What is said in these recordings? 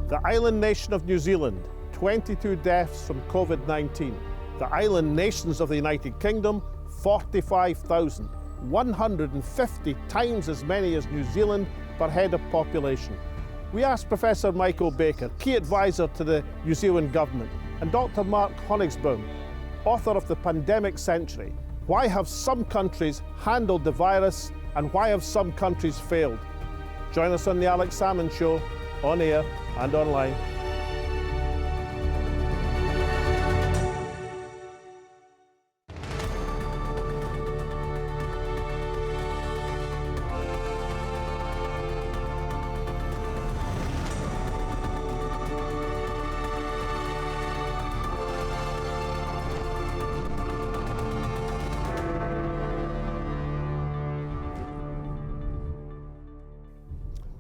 The island nation of New Zealand, 22 deaths from COVID-19. The island nations of the United Kingdom, 45,000, 150 times as many as New Zealand per head of population. We asked Professor Michael Baker, key advisor to the New Zealand government, and Dr. Mark Honigsbaum, author of The Pandemic Century, why have some countries handled the virus and why have some countries failed? Join us on the Alex Salmond Show, on air and online.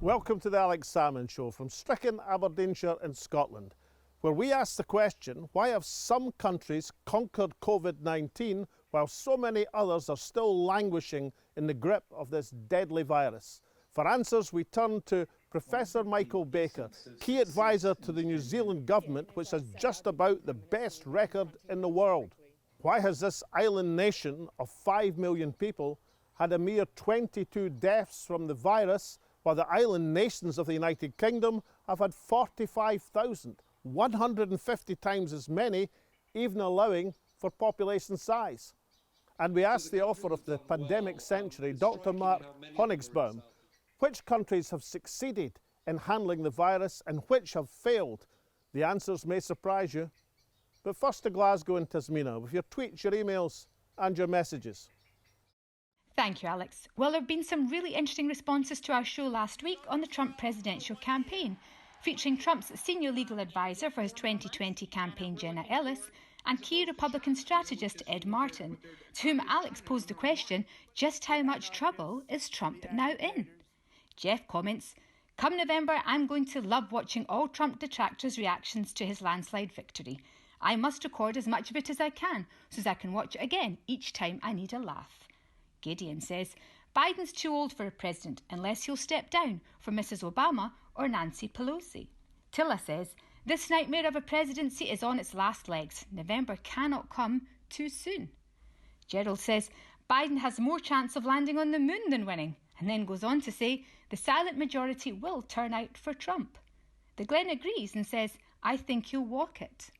Welcome to the Alex Salmond Show from stricken Aberdeenshire in Scotland, where we ask the question, why have some countries conquered COVID-19 while so many others are still languishing in the grip of this deadly virus? For answers, we turn to Professor Michael Baker, key advisor to the New Zealand government, which has just about the best record in the world. Why has this island nation of 5 million people had a mere 22 deaths from the virus, while the island nations of the United Kingdom have had 45,000, 150 times as many, even allowing for population size? And we asked the author of The Pandemic Century, Dr. Mark Honigsbaum, which countries have succeeded in handling the virus and which have failed? The answers may surprise you. But first to Glasgow and Tasmina with your tweets, your emails and your messages. Thank you, Alex. Well, there have been some really interesting responses to our show last week on the Trump presidential campaign, featuring Trump's senior legal advisor for his 2020 campaign, Jenna Ellis, and key Republican strategist Ed Martin, to whom Alex posed the question, just how much trouble is Trump now in? Jeff comments, come November, I'm going to love watching all Trump detractors' reactions to his landslide victory. I must record as much of it as I can, so as I can watch it again each time I need a laugh. Gideon says, Biden's too old for a president unless he'll step down for Mrs. Obama or Nancy Pelosi. Tilla says, this nightmare of a presidency is on its last legs. November cannot come too soon. Gerald says, Biden has more chance of landing on the moon than winning, and then goes on to say, the silent majority will turn out for Trump. The Glen agrees and says, I think he'll walk it.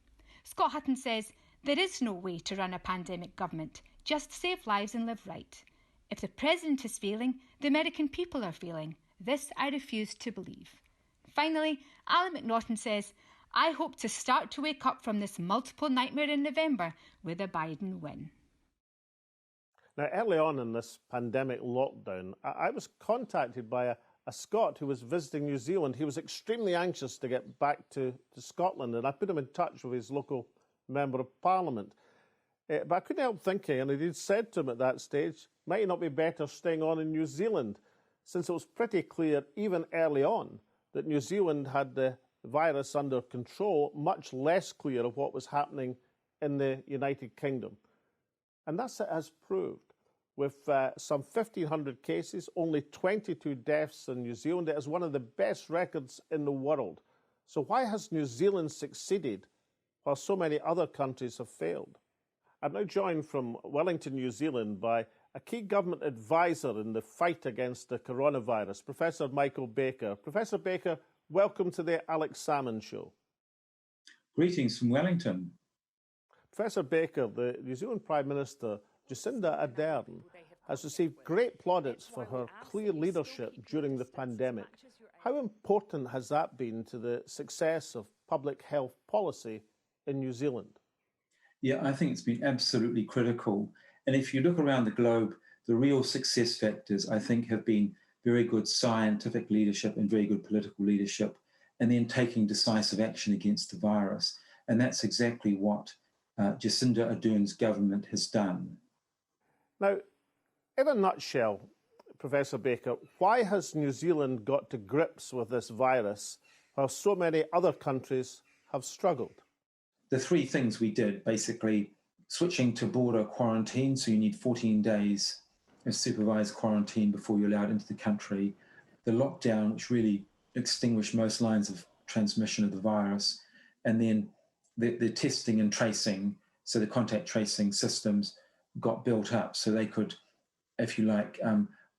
Scott Hutton says, there is no way to run a pandemic government. Just save lives and live right. If the president is failing, the American people are failing. This I refuse to believe. Finally, Alan McNaughton says, I hope to start to wake up from this multiple nightmare in November with a Biden win. Now, early on in this pandemic lockdown, I was contacted by a Scot who was visiting New Zealand. He was extremely anxious to get back to Scotland, and I put him in touch with his local Member of Parliament. But I couldn't help thinking, and he said to him at that stage, might it not be better staying on in New Zealand, since it was pretty clear, even early on, that New Zealand had the virus under control, much less clear of what was happening in the United Kingdom. And that's it has proved. With some 1,500 cases, only 22 deaths in New Zealand, it is one of the best records in the world. So why has New Zealand succeeded while so many other countries have failed? I'm now joined from Wellington, New Zealand by a key government advisor in the fight against the coronavirus, Professor Michael Baker. Professor Baker, welcome to the Alex Salmond Show. Greetings from Wellington. Professor Baker, the New Zealand Prime Minister, Jacinda Ardern, has received great plaudits for her clear leadership during the pandemic. How important has that been to the success of public health policy in New Zealand? Yeah, I think it's been absolutely critical. And if you look around the globe, the real success factors, I think, have been very good scientific leadership and very good political leadership, and then taking decisive action against the virus. And that's exactly what Jacinda Ardern's government has done. Now, in a nutshell, Professor Baker, why has New Zealand got to grips with this virus while so many other countries have struggled? The three things we did, basically switching to border quarantine, so you need 14 days of supervised quarantine before you're allowed into the country. The lockdown, which really extinguished most lines of transmission of the virus. And then the testing and tracing, so the contact tracing systems got built up so they could, if you like,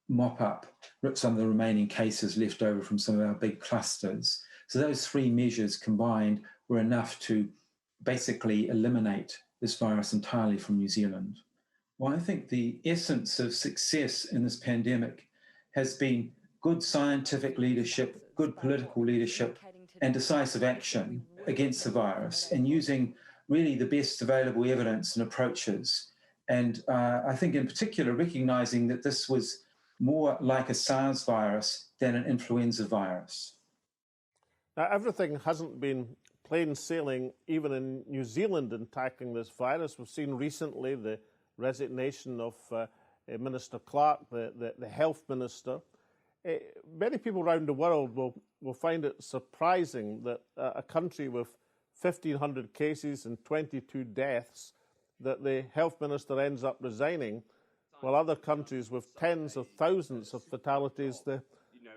mop up some of the remaining cases left over from some of our big clusters. So those three measures combined were enough to basically eliminate this virus entirely from New Zealand. Well, I think the essence of success in this pandemic has been good scientific leadership, good political leadership, and decisive action against the virus, and using really the best available evidence and approaches. And I think in particular, recognizing that this was more like a SARS virus than an influenza virus. Now, everything hasn't been plain sailing, even in New Zealand, in tackling this virus. We've seen recently the resignation of Minister Clark, the health minister. Many people around the world will find it surprising that a country with 1,500 cases and 22 deaths, that the health minister ends up resigning, while other countries with tens of thousands of fatalities, the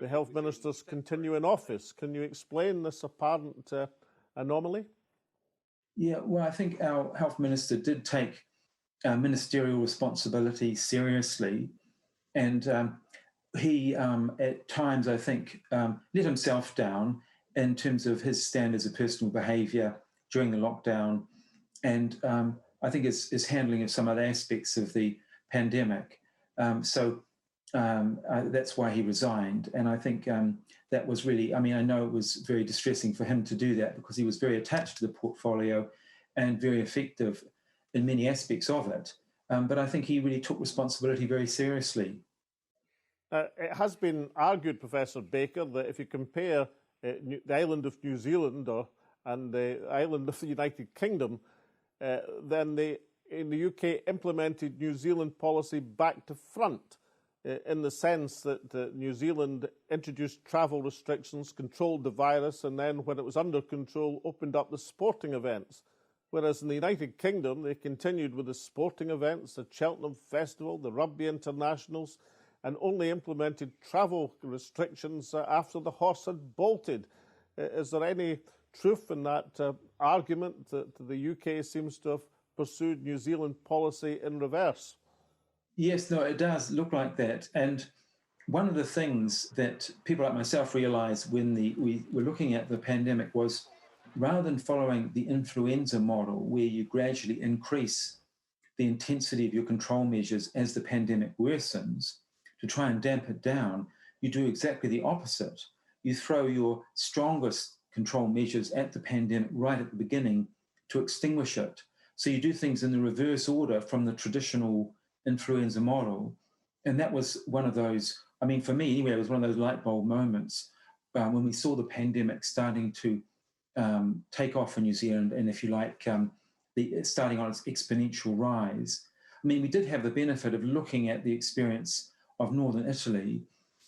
health ministers continue in office. Can you explain this apparent anomaly? Yeah, well, I think our health minister did take ministerial responsibility seriously, and he, at times, I think, let himself down in terms of his standards of personal behaviour during the lockdown, and I think his handling of some other aspects of the pandemic. So that's why he resigned, and I think that was really, I mean, I know it was very distressing for him to do that because he was very attached to the portfolio and very effective in many aspects of it. But I think he really took responsibility very seriously. It has been argued, Professor Baker, that if you compare the island of New Zealand and the island of the United Kingdom, then in the UK implemented New Zealand policy back to front, in the sense that New Zealand introduced travel restrictions, controlled the virus, and then when it was under control, opened up the sporting events. Whereas in the United Kingdom, they continued with the sporting events, the Cheltenham Festival, the Rugby Internationals, and only implemented travel restrictions after the horse had bolted. Is there any truth in that argument that the UK seems to have pursued New Zealand policy in reverse? Yes, no, it does look like that. And one of the things that people like myself realised when we were looking at the pandemic was, rather than following the influenza model, where you gradually increase the intensity of your control measures as the pandemic worsens, to try and damp it down, you do exactly the opposite. You throw your strongest control measures at the pandemic right at the beginning to extinguish it. So you do things in the reverse order from the traditional influenza model. And that was one of those, I mean, for me anyway, it was one of those light bulb moments when we saw the pandemic starting to take off in New Zealand, and if you like, starting on its exponential rise. I mean, we did have the benefit of looking at the experience of Northern Italy,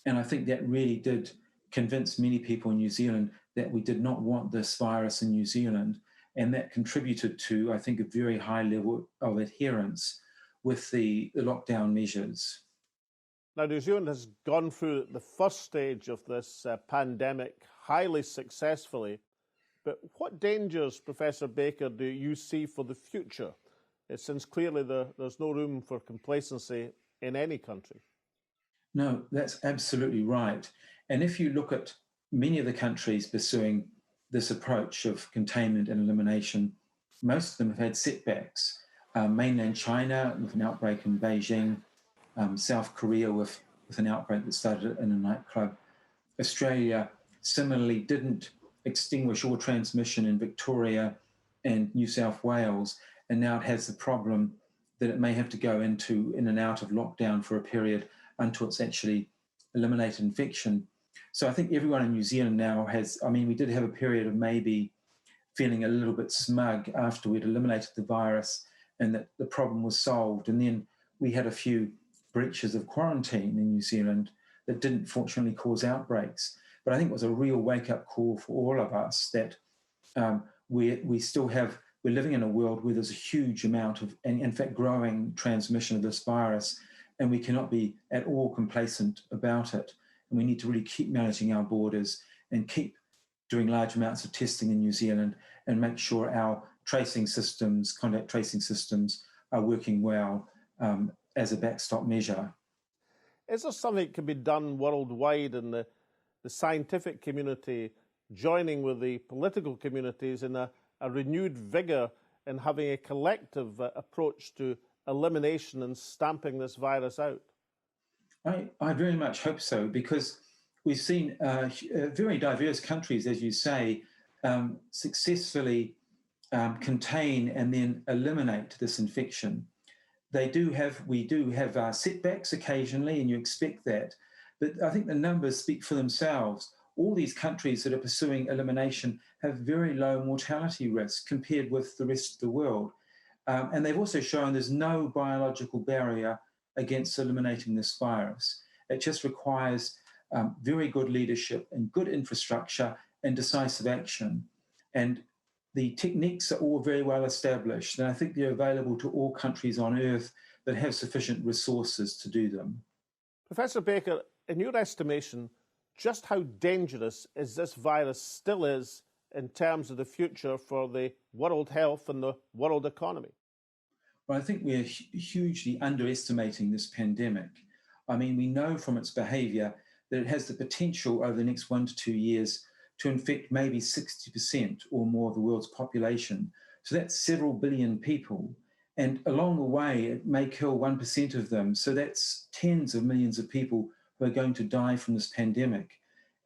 and I think that really did convince many people in New Zealand that we did not want this virus in New Zealand, and that contributed to, I think, a very high level of adherence with the lockdown measures. Now, New Zealand has gone through the first stage of this pandemic highly successfully, but what dangers, Professor Baker, do you see for the future, since clearly there's no room for complacency in any country? No, that's absolutely right. And if you look at many of the countries pursuing this approach of containment and elimination, most of them have had setbacks. Mainland China with an outbreak in Beijing, South Korea with an outbreak that started in a nightclub. Australia similarly didn't extinguish all transmission in Victoria and New South Wales, and now it has the problem that it may have to go into in and out of lockdown for a period until it's actually eliminated infection. So I think everyone in New Zealand now has, I mean, we did have a period of maybe feeling a little bit smug after we'd eliminated the virus and that the problem was solved. And then we had a few breaches of quarantine in New Zealand that didn't fortunately cause outbreaks. But I think it was a real wake-up call for all of us that we're living in a world where there's a huge amount of, and in fact, growing transmission of this virus, and we cannot be at all complacent about it. And we need to really keep managing our borders and keep doing large amounts of testing in New Zealand and make sure our tracing systems, contact tracing systems, are working well as a backstop measure. Is there something that can be done worldwide in the scientific community joining with the political communities in a renewed vigour in having a collective approach to elimination and stamping this virus out? I very much hope so, because we've seen very diverse countries, as you say, successfully contain and then eliminate this infection. We do have setbacks occasionally, and you expect that. But I think the numbers speak for themselves. All these countries that are pursuing elimination have very low mortality risk compared with the rest of the world. And they've also shown there's no biological barrier against eliminating this virus. It just requires very good leadership and good infrastructure and decisive action. And the techniques are all very well established, and I think they're available to all countries on Earth that have sufficient resources to do them. Professor Baker, in your estimation, just how dangerous is this virus still is in terms of the future for the world health and the world economy? Well, I think we're hugely underestimating this pandemic. I mean, we know from its behaviour that it has the potential over the next 1 to 2 years to infect maybe 60% or more of the world's population. So that's several billion people. And along the way, it may kill 1% of them. So that's tens of millions of people who are going to die from this pandemic.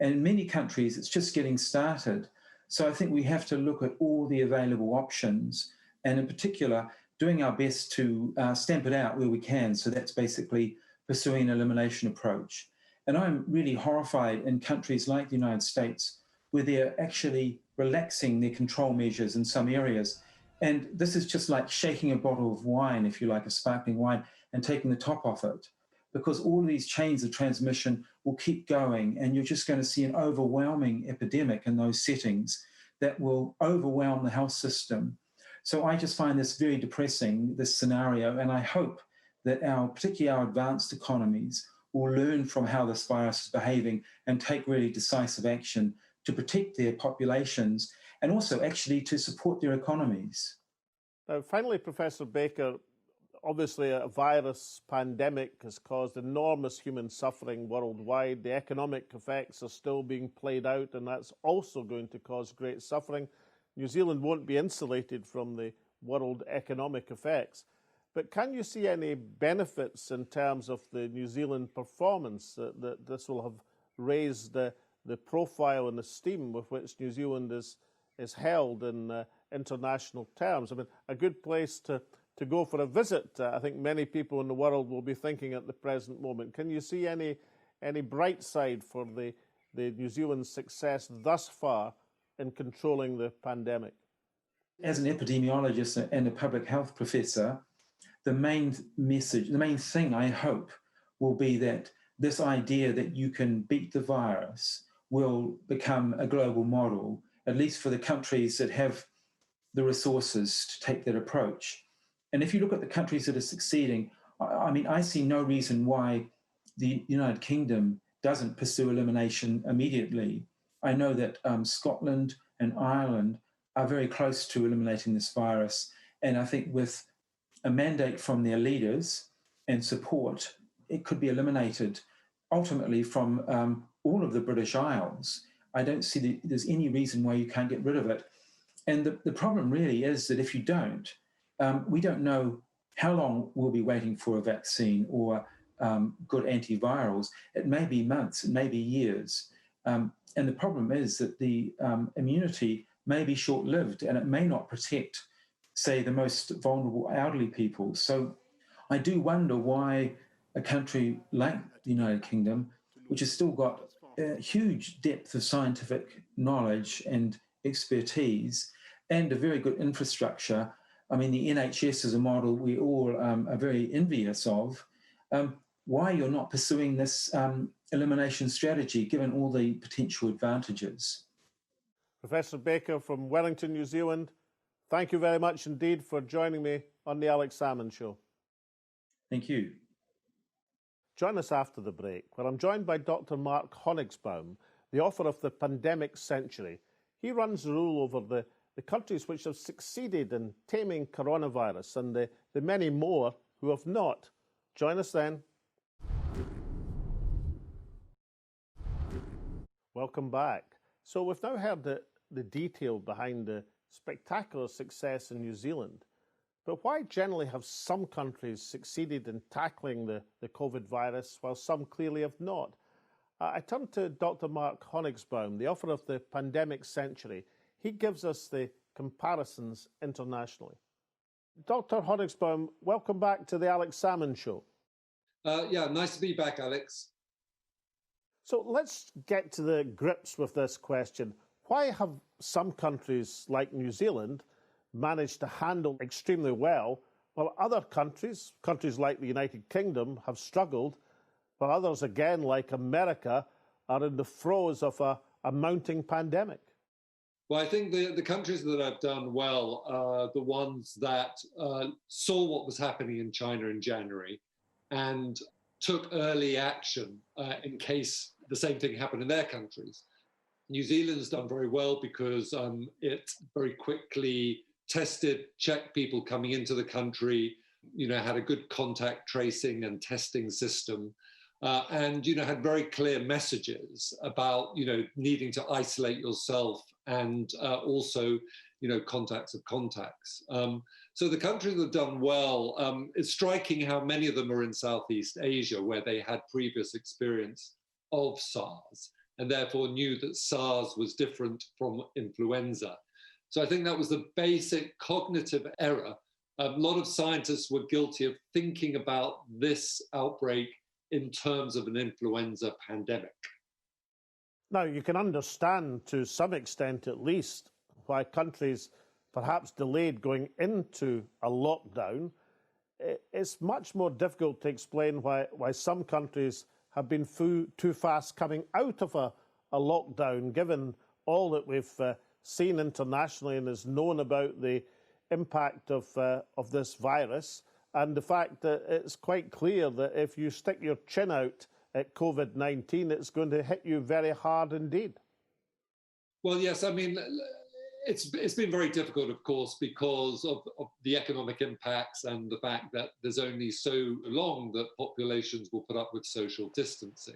And in many countries, it's just getting started. So I think we have to look at all the available options, and in particular, doing our best to stamp it out where we can. So that's basically pursuing an elimination approach. And I'm really horrified in countries like the United States, where they're actually relaxing their control measures in some areas. And this is just like shaking a bottle of wine, if you like, a sparkling wine, and taking the top off it, because all of these chains of transmission will keep going, and you're just going to see an overwhelming epidemic in those settings that will overwhelm the health system. So I just find this very depressing, this scenario, and I hope that particularly our advanced economies will learn from how this virus is behaving and take really decisive action to protect their populations and also actually to support their economies. Now, finally, Professor Baker, obviously a virus pandemic has caused enormous human suffering worldwide. The economic effects are still being played out, and that's also going to cause great suffering. New Zealand won't be insulated from the world economic effects. But can you see any benefits in terms of the New Zealand performance that this will have raised the profile and esteem with which New Zealand is held in international terms? I mean, a good place to go for a visit, I think many people in the world will be thinking at the present moment. Can you see any bright side for the New Zealand success thus far in controlling the pandemic? As an epidemiologist and a public health professor, the main thing I hope will be that this idea that you can beat the virus will become a global model, at least for the countries that have the resources to take that approach. And if you look at the countries that are succeeding, I mean, I see no reason why the United Kingdom doesn't pursue elimination immediately. I know that Scotland and Ireland are very close to eliminating this virus. And I think with a mandate from their leaders and support, it could be eliminated ultimately from all of the British Isles. I don't see there's any reason why you can't get rid of it. And the problem really is that if you don't, we don't know how long we'll be waiting for a vaccine or good antivirals. It may be months, it may be years. And the problem is that the immunity may be short-lived and it may not protect, say, the most vulnerable elderly people. So I do wonder why a country like the United Kingdom, which has still got a huge depth of scientific knowledge and expertise and a very good infrastructure. I mean, the NHS is a model we all are very envious of. Why you're not pursuing this elimination strategy, given all the potential advantages? Professor Baker from Wellington, New Zealand, thank you very much indeed for joining me on the Alex Salmond Show. Thank you. Join us after the break, where I'm joined by Dr. Mark Honigsbaum, the author of The Pandemic Century. He runs the rule over the countries which have succeeded in taming coronavirus and the many more who have not. Join us then. Welcome back. So we've now heard the detail behind the spectacular success in New Zealand. But why generally have some countries succeeded in tackling the COVID virus while some clearly have not? I turn to Dr. Mark Honigsbaum, the author of The Pandemic Century. He gives us the comparisons internationally. Dr. Honigsbaum, welcome back to the Alex Salmond Show. Yeah, nice to be back, Alex. So let's get to the grips with this question. Why have some countries like New Zealand managed to handle extremely well, while other countries like the United Kingdom, have struggled, while others again, like America, are in the throes of a mounting pandemic? Well, I think the countries that have done well are the ones that saw what was happening in China in January and took early action in case the same thing happened in their countries. New Zealand's done very well because it very quickly tested, checked people coming into the country, had a good contact tracing and testing system, and, had very clear messages about, needing to isolate yourself and also, contacts of contacts. So the countries that have done well, it's striking how many of them are in Southeast Asia, where they had previous experience of SARS and therefore knew that SARS was different from influenza. So I think that was the basic cognitive error. A lot of scientists were guilty of thinking about this outbreak in terms of an influenza pandemic. Now, you can understand to some extent at least why countries perhaps delayed going into a lockdown. It's much more difficult to explain why some countries have been too fast coming out of a lockdown, given all that we've seen internationally and is known about the impact of this virus, and the fact that it's quite clear that if you stick your chin out at COVID-19, it's going to hit you very hard indeed. Well, yes, I mean, it's been very difficult, of course, because of the economic impacts and the fact that there's only so long that populations will put up with social distancing.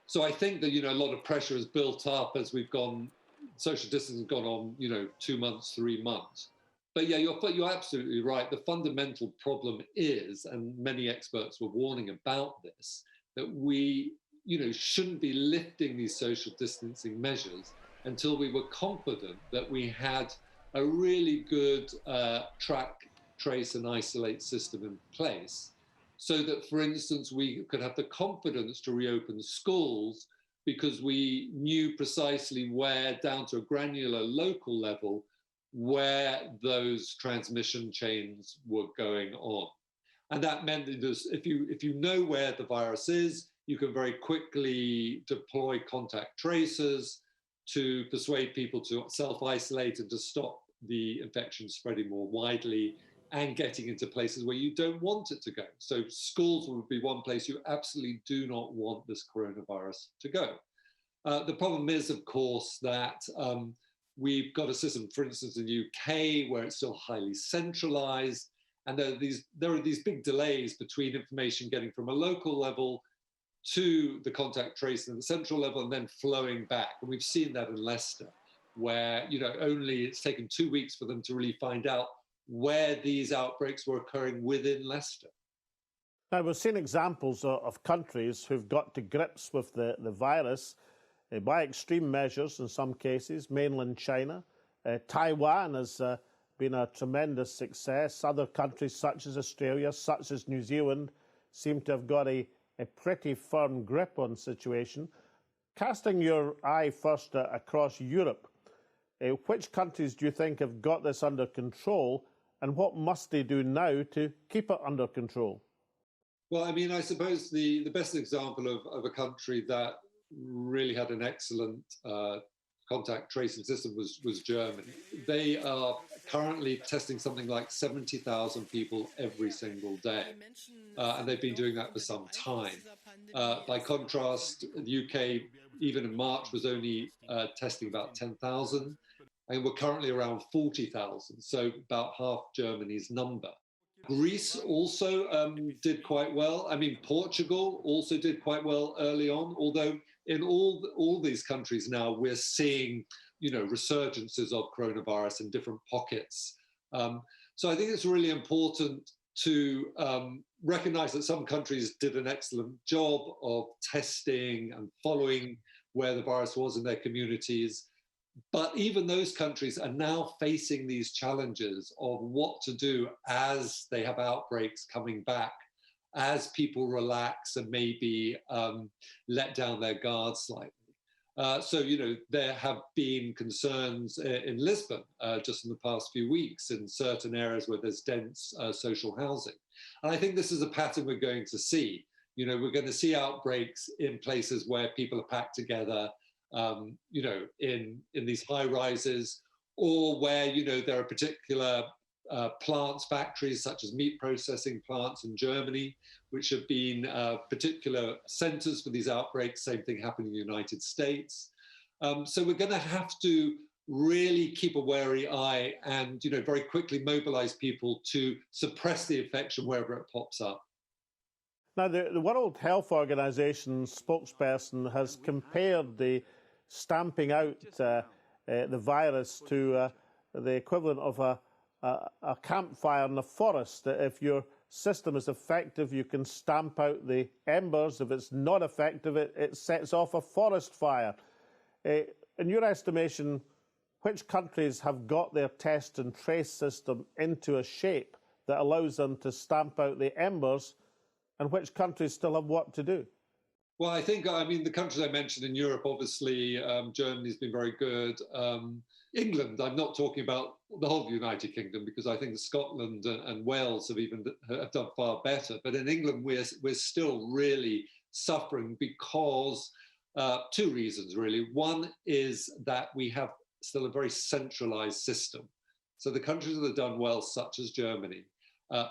So I think that, a lot of pressure has built up as social distancing has gone on, 2 months, 3 months. But yeah, you're absolutely right. The fundamental problem is, and many experts were warning about this, that we, shouldn't be lifting these social distancing measures until we were confident that we had a really good track, trace, and isolate system in place, so that, for instance, we could have the confidence to reopen schools because we knew precisely where, down to a granular local level, where those transmission chains were going on. And that meant that if you know where the virus is, you can very quickly deploy contact tracers to persuade people to self-isolate and to stop the infection spreading more widely and getting into places where you don't want it to go. So schools would be one place you absolutely do not want this coronavirus to go. The problem is, of course, that we've got a system, for instance, in the UK, where it's still highly centralized, and there are these big delays between information getting from a local level to the contact tracing at the central level and then flowing back. And we've seen that in Leicester, where only it's taken 2 weeks for them to really find out where these outbreaks were occurring within Leicester. Now, we've seen examples of countries who've got to grips with the virus by extreme measures in some cases. Mainland China, Taiwan has been a tremendous success. Other countries such as Australia, such as New Zealand, seem to have got a pretty firm grip on the situation. Casting your eye first across Europe, which countries do you think have got this under control, and what must they do now to keep it under control? Well, I mean, I suppose the best example of a country that really had an excellent contact tracing system was Germany. They are currently testing something like 70,000 people every single day, and they've been doing that for some time. By contrast, the UK even in March, was only testing about 10,000. And we're currently around 40,000, so about half Germany's number. Greece also did quite well. I mean, Portugal also did quite well early on, although in all these countries now, we're seeing, resurgences of coronavirus in different pockets. So I think it's really important to recognize that some countries did an excellent job of testing and following where the virus was in their communities. But even those countries are now facing these challenges of what to do as they have outbreaks coming back, as people relax and maybe let down their guard slightly. So, there have been concerns in Lisbon just in the past few weeks in certain areas where there's dense social housing. And I think this is a pattern we're going to see. We're going to see outbreaks in places where people are packed together, in these high rises, or where, there are particular plants, factories such as meat processing plants in Germany, which have been particular centers for these outbreaks. Same thing happened in the United States. So we're going to have to really keep a wary eye and, very quickly mobilize people to suppress the infection wherever it pops up. Now, the World Health Organization spokesperson has compared the stamping out the virus to the equivalent of a campfire in a forest. If your system is effective, you can stamp out the embers. If it's not effective, it sets off a forest fire. In your estimation, which countries have got their test and trace system into a shape that allows them to stamp out the embers, and which countries still have work to do? Well, I think, the countries I mentioned in Europe, obviously, Germany's been very good. England, I'm not talking about the whole United Kingdom, because I think Scotland and Wales have done far better. But in England, we're still really suffering because two reasons, really. One is that we have still a very centralized system. So the countries that have done well, such as Germany,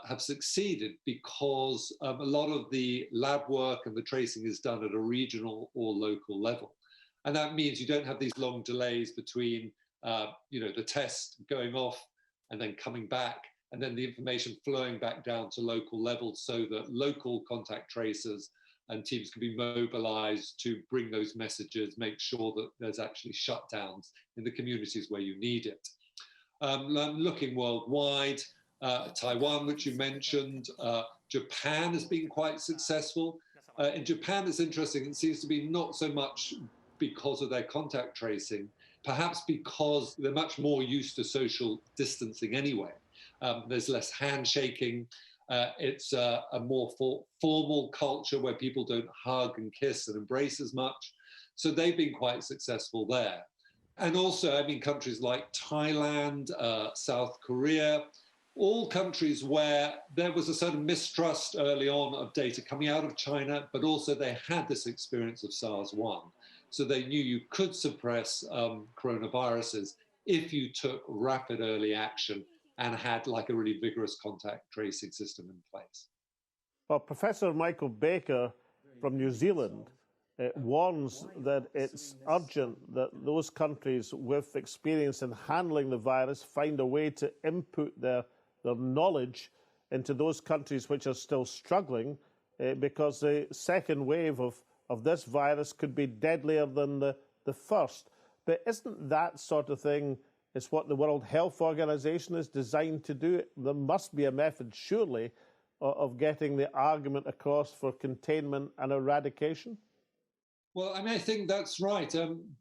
have succeeded because a lot of the lab work and the tracing is done at a regional or local level. And that means you don't have these long delays between, the test going off and then coming back, and then the information flowing back down to local levels so that local contact tracers and teams can be mobilized to bring those messages, make sure that there's actually shutdowns in the communities where you need it. Looking worldwide, Taiwan, which you mentioned, Japan has been quite successful. In Japan, it's interesting, it seems to be not so much because of their contact tracing, perhaps because they're much more used to social distancing anyway. There's less handshaking. It's a more formal culture where people don't hug and kiss and embrace as much. So they've been quite successful there. And also, countries like Thailand, South Korea, all countries where there was a certain mistrust early on of data coming out of China, but also they had this experience of SARS-1. So they knew you could suppress coronaviruses if you took rapid early action and had like a really vigorous contact tracing system in place. Well, Professor Michael Baker from New Zealand warns that it's urgent that those countries with experience in handling the virus find a way to input their knowledge into those countries which are still struggling, because the second wave of this virus could be deadlier than the first. But isn't that sort of thing is what the World Health Organization is designed to do? There must be a method, surely, of getting the argument across for containment and eradication? Well, I think that's right.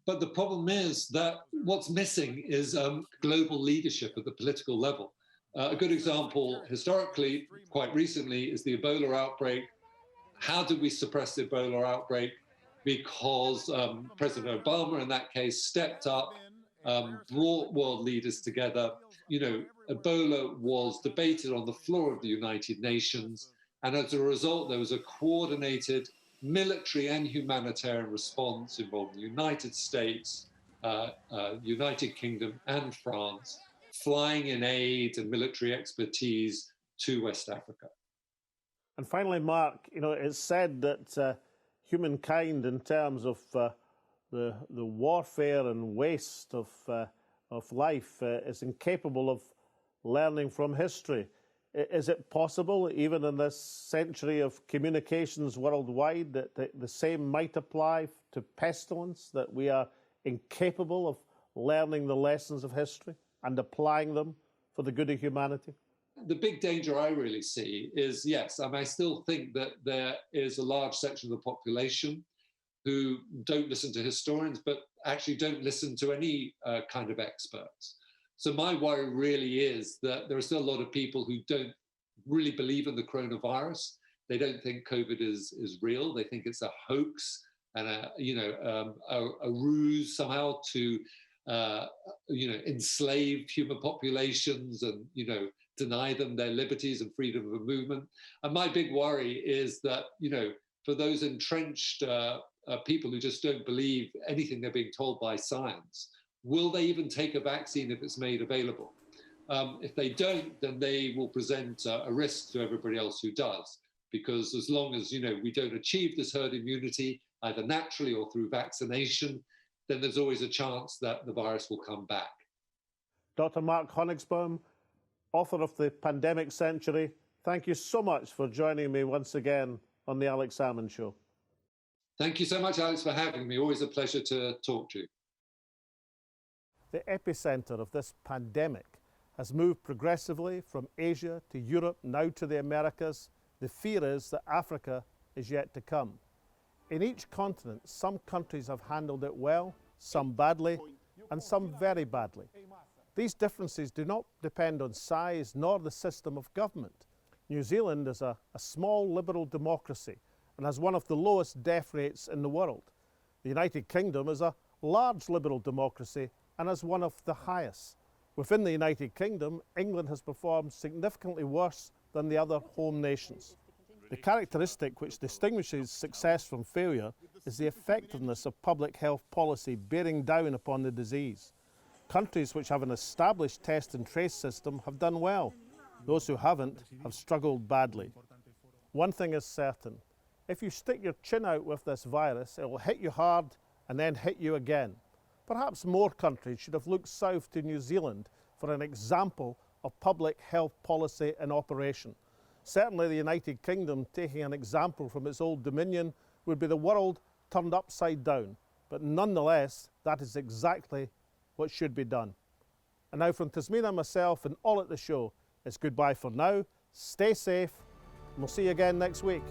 But the problem is that what's missing is global leadership at the political level. A good example, historically, quite recently, is the Ebola outbreak. How did we suppress the Ebola outbreak? Because President Obama, in that case, stepped up, brought world leaders together. Ebola was debated on the floor of the United Nations. And as a result, there was a coordinated military and humanitarian response involving the United States, United Kingdom, and France, flying in aid and military expertise to West Africa. And finally, Mark, it's said that humankind, in terms of the warfare and waste of life is incapable of learning from history. Is it possible, even in this century of communications worldwide, that the same might apply to pestilence, that we are incapable of learning the lessons of history and applying them for the good of humanity? The big danger I really see is, yes, I still think that there is a large section of the population who don't listen to historians, but actually don't listen to any kind of experts. So my worry really is that there are still a lot of people who don't really believe in the coronavirus. They don't think COVID is real. They think it's a hoax and a ruse somehow to enslave human populations and deny them their liberties and freedom of movement. And my big worry is that for those entrenched people who just don't believe anything they're being told by science, will they even take a vaccine if it's made available? If they don't, then they will present a risk to everybody else who does, because as long as we don't achieve this herd immunity, either naturally or through vaccination, then there's always a chance that the virus will come back. Dr. Mark Honigsbaum, author of The Pandemic Century, thank you so much for joining me once again on the Alex Salmond Show. Thank you so much, Alex, for having me. Always a pleasure to talk to you. The epicenter of this pandemic has moved progressively from Asia to Europe, now to the Americas. The fear is that Africa is yet to come. In each continent, some countries have handled it well, some badly, and some very badly. These differences do not depend on size nor the system of government. New Zealand is a small liberal democracy and has one of the lowest death rates in the world. The United Kingdom is a large liberal democracy and has one of the highest. Within the United Kingdom, England has performed significantly worse than the other home nations. The characteristic which distinguishes success from failure is the effectiveness of public health policy bearing down upon the disease. Countries which have an established test and trace system have done well. Those who haven't have struggled badly. One thing is certain: if you stick your chin out with this virus, it will hit you hard and then hit you again. Perhaps more countries should have looked south to New Zealand for an example of public health policy in operation. Certainly the United Kingdom, taking an example from its old dominion, would be the world turned upside down. But nonetheless, that is exactly what should be done. And now from Tasmina, myself, and all at the show, it's goodbye for now. Stay safe, and we'll see you again next week.